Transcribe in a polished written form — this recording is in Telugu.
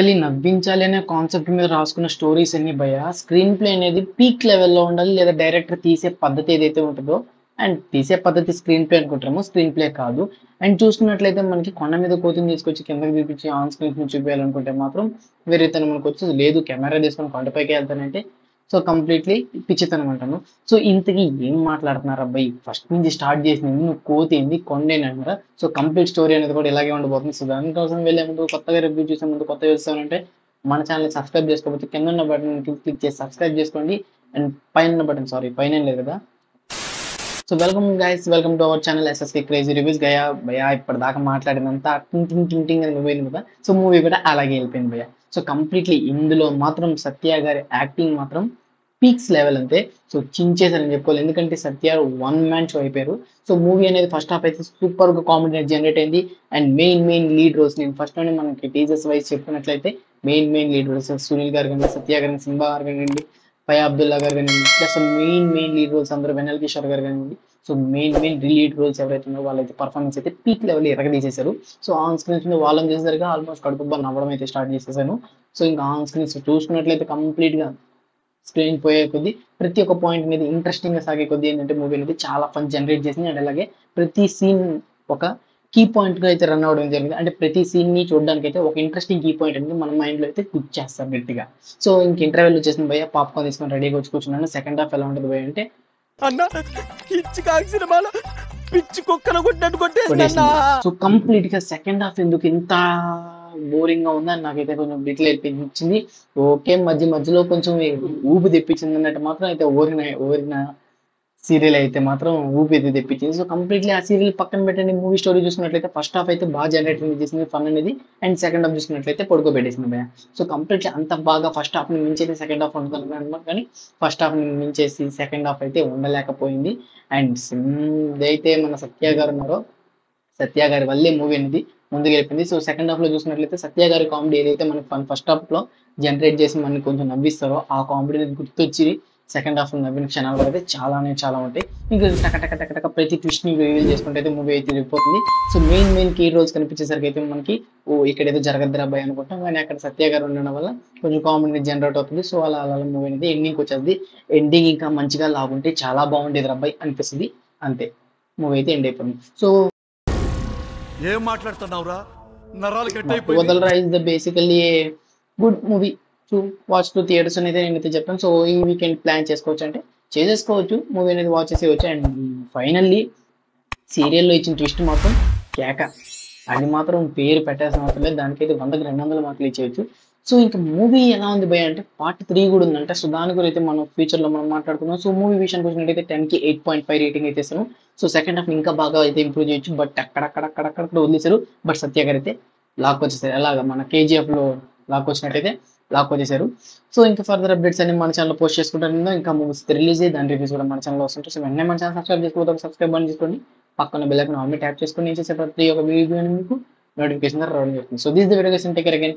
నవ్వించాలి అనే కాన్సెప్ట్ మీద రాసుకున్న స్టోరీస్ అన్ని భయ్య స్క్రీన్ ప్లే అనేది పీక్ లెవెల్లో ఉండాలి లేదా డైరెక్టర్ తీసే పద్ధతి ఏదైతే ఉంటుందో అండ్ తీసే పద్ధతి స్క్రీన్ ప్లే అనుకుంటామో స్క్రీన్ ప్లే కాదు. అండ్ చూసుకున్నట్లయితే మనకి కొండ మీద కోతిని తీసుకొచ్చి కిందకి చూపించి ఆన్ స్క్రీన్ చూపించాలనుకుంటే మాత్రం వేరేతనం మనకు వచ్చి లేదు కెమెరా తీసుకొని కొండపైకి వెళ్తానంటే సో కంప్లీట్లీ పిచ్చితనం అంటాను. సో ఇంతకీ ఏం మాట్లాడుతున్నారు అబ్బాయి, ఫస్ట్ నుంచి స్టార్ట్ చేసింది నువ్వు కోతి ఏంది కొండేని అంటారా. సో కంప్లీట్ స్టోరీ అనేది కూడా ఇలాగే ఉండబోతుంది. సో దానికోసం వెళ్ళే ముందు కొత్తగా రివ్యూ చేసే ముందు కొత్తగా చూస్తానంటే మన ఛానల్ సబ్స్క్రైబ్ చేసుకోకపోతే కింద ఉన్న బటన్ క్లిక్ చేసి సబ్స్క్రైబ్ చేసుకోండి. అండ్ పైన బటన్ పైన లేదు కదా. So welcome guys, welcome to our channel SSK crazy reviews. గయా భయా ఇప్పటిదాకా మాట్లాడినంత టింగ్ టింగ్ టింగ్ టింగ్ అని పోయింది కదా. సో మూవీ కూడా అలాగే వెళ్ళిపోయింది భయ. సో కంప్లీట్లీ ఇందులో మాత్రం సత్య గారి యాక్టింగ్ మాత్రం పీక్స్ లెవెల్ అంతే. సో చించేసారని చెప్పుకోవాలి, ఎందుకంటే సత్య వన్ మ్యాన్ షో అయిపోయారు. సో మూవీ అనేది ఫస్ట్ హాఫ్ అయితే సూపర్ గా కామెడీ జనరేట్ అయింది. అండ్ మెయిన్ లీడ్ రోల్స్ నేను ఫస్ట్ లోనే మనకి టీజర్స్ వైజ్ చెప్పుకున్నట్లయితే మెయిన్ లీడ్ రోల్స్ సునీల్ గారు కానీ, సత్య గారు, సింబా గారు కానివ్వండి, పై అబ్దుల్లా గారు కానివ్వండి, ప్లస్ మెయిన్ లీడ్ రోల్స్ అందరూ వెనల్ కిషోర్ గారు కానివ్వండి. సో మెయిన్ లీడ్ రోల్స్ ఎవరైతే ఉన్నారో వాళ్ళైతే పర్ఫార్మెన్స్ అయితే పీక్ లెవెల్ ఎరగదీసేశారు. సో ఆన్ స్క్రీన్స్ మీద వాళ్ళని చేసేసరికి ఆల్మోస్ట్ కడుపుబ్బా నవ్వడం అయితే స్టార్ట్ చేసేసాను. సో ఇంకా ఆన్ స్క్రీన్స్ చూసుకున్నట్లయితే కంప్లీట్ గా స్క్రీన్ పోయే కొద్దీ ప్రతి ఒక్క పాయింట్ అనేది ఇంట్రెస్టింగ్ గా సాగే కొద్దీ ఏంటంటే మూవీ అనేది చాలా ఫన్ జనరేట్ చేసింది. అండ్ అలాగే ప్రతి సీన్ ఒక కీ పాయింట్ గా అయితే రన్ అవ్వడం జరిగింది. అంటే ప్రతి సీన్ ని చూడడానికి అయితే ఒక ఇంట్రెస్టింగ్ కీ పాయింట్ అనేది మన మైండ్ లో అయితే కుక్ చేస్తారు గట్టిగా. సో ఇంక ఇంటర్వెల్ వచ్చేసిన భయ్య పాప్కార్న్ తీసుకొని రెడీగా వచ్చి కూర్చున్నాను. సెకండ్ హాఫ్ ఎలా ఉంటుంది భయ్య అంటే సో కంప్లీట్ గా సెకండ్ హాఫ్ ఎందుకు ఇంత బోరింగ్ గా ఉందని నాకైతే కొంచెం బిట్లు తెప్పించింది. ఓకే మధ్యలో కొంచెం ఊపి తెప్పించింది అన్నట్టు మాత్రం అయితే ఓరిన సీరియల్ అయితే మాత్రం ఊపి అయితే తెప్పించింది. సో కంప్లీట్లీ ఆ సీరియల్ పక్కన పెట్టండి, మూవీ స్టోరీ చూసుకున్నట్లయితే ఫస్ట్ హాఫ్ అయితే బాగా జనరేట్ చేసింది ఫన్ అనేది. అండ్ సెకండ్ హాఫ్ చూసుకున్నట్లయితే పడుకోబెట్టేసింది భయ. సో కంప్లీట్లీ అంత బాగా ఫస్ట్ హాఫ్ ని మించేసి సెకండ్ హాఫ్ ఉంటుంది అనమాట. కానీ ఫస్ట్ హాఫ్ ని మించేసి సెకండ్ హాఫ్ అయితే ఉండలేకపోయింది. అండ్ ఏదైతే మన సత్య గారు ఉన్నారో సత్య గారి వల్లే మూవీ అనేది ముందుకు వెళ్ళింది. సో సెకండ్ హాఫ్ లో చూసినట్లయితే సత్య గారి కామెడీ ఏదైతే మనకి ఫస్ట్ హాఫ్ లో జనరేట్ చేసి మనకి కొంచెం నవ్విస్తారో ఆ కామెడీ అనేది గుర్తొచ్చి సెకండ్ హాఫ్ లో నవ్విన క్షణాలు కూడా అయితే చాలా ఉంటాయి. ఇంకా టక ప్రతి ట్విస్ట్ ని రివీల్ చేసుకుంటే అయితే మూవీ అయితే వెళ్ళిపోతుంది. సో మెయిన్ కీ రోల్స్ కనిపించేసరికి అయితే మనకి ఇక్కడ ఏదో జరగద్దురా అబ్బాయి అనుకుంటాం, కానీ అక్కడ సత్య గారు ఉండడం వల్ల కొంచెం కామెడీ జనరేట్ అవుతుంది. సో అలా మూవీ అనేది ఎండింగ్ వచ్చేది. ఎండింగ్ ఇంకా మంచిగా లాగుంటే చాలా బాగుండేది అబ్బాయి అనిపిస్తుంది. అంతే మూవీ అయితే ఎండ్ అయిపోయింది. సో ఏం మాట్లాడుతున్నావురా, నరాలు వదలరా is the basically good movie to watch to theatres అనేది నేనైతే చెప్తాను. సో ఈ వీకెండ్ ప్లాన్ చేసుకోవచ్చు అంటే చేసేసుకోవచ్చు, మూవీ అనేది వాచ్ చేసేయచ్చు. అండ్ ఫైనల్లీ సీరియల్లో ఇచ్చిన ట్విస్ట్ మాత్రం కేక, అది మాత్రం పేరు పెట్టాల్సిన అవసరం లేదు, దానికైతే 100కి 200 మార్కులు ఇచ్చేయచ్చు. సో ఇంకా మూవీ ఎలా ఉంది భయ అంటే పార్ట్ 3 కూడా ఉందంటే, సో దాని గురించి అయితే మనం ఫ్యూచర్ లో మనం మాట్లాడుకుందాం. సో మూవీ విషయానికి వచ్చినట్టయితే 10కి 8.5 రేటింగ్ అయితే ఇస్తాను. సో సెకండ్ హాఫ్ ఇంకా బాగా అయితే ఇంప్రూవ్ చేయొచ్చు, బట్ అక్కడక్కడ వదిలేశారు. బట్ సత్య గారు అయితే లాక్ వచ్చేసారు, అలాగా మన కేజీఎఫ్ లో లాక్ వచ్చినట్టయితే లాక్ వచ్చేసారు. సో ఇంకా ఫర్దర్ అప్డేట్స్ అన్ని మన ఛానల్ పోస్ట్ చేసుకుంటాను. ఇంకా మూవీస్ రిలీజ్ అయ్యి దాని రివ్యూస్ కూడా మన ఛానల్ వస్తుంటాయి. సో వెంటనే మన ఛానల్ సబ్స్క్రైబ్ చేసుకోవద్దు, సబ్స్క్రైబ్ అని చేసుకోండి, పక్కన బెల్ ఐకాన్ ఆల్ ట్యాప్ చేసుకొని నేను చేసే ప్రతి ఒక్క వీడియో మీకు నోటిఫికేషన్ రావడం జరుగుతుంది. So this the video, take care again.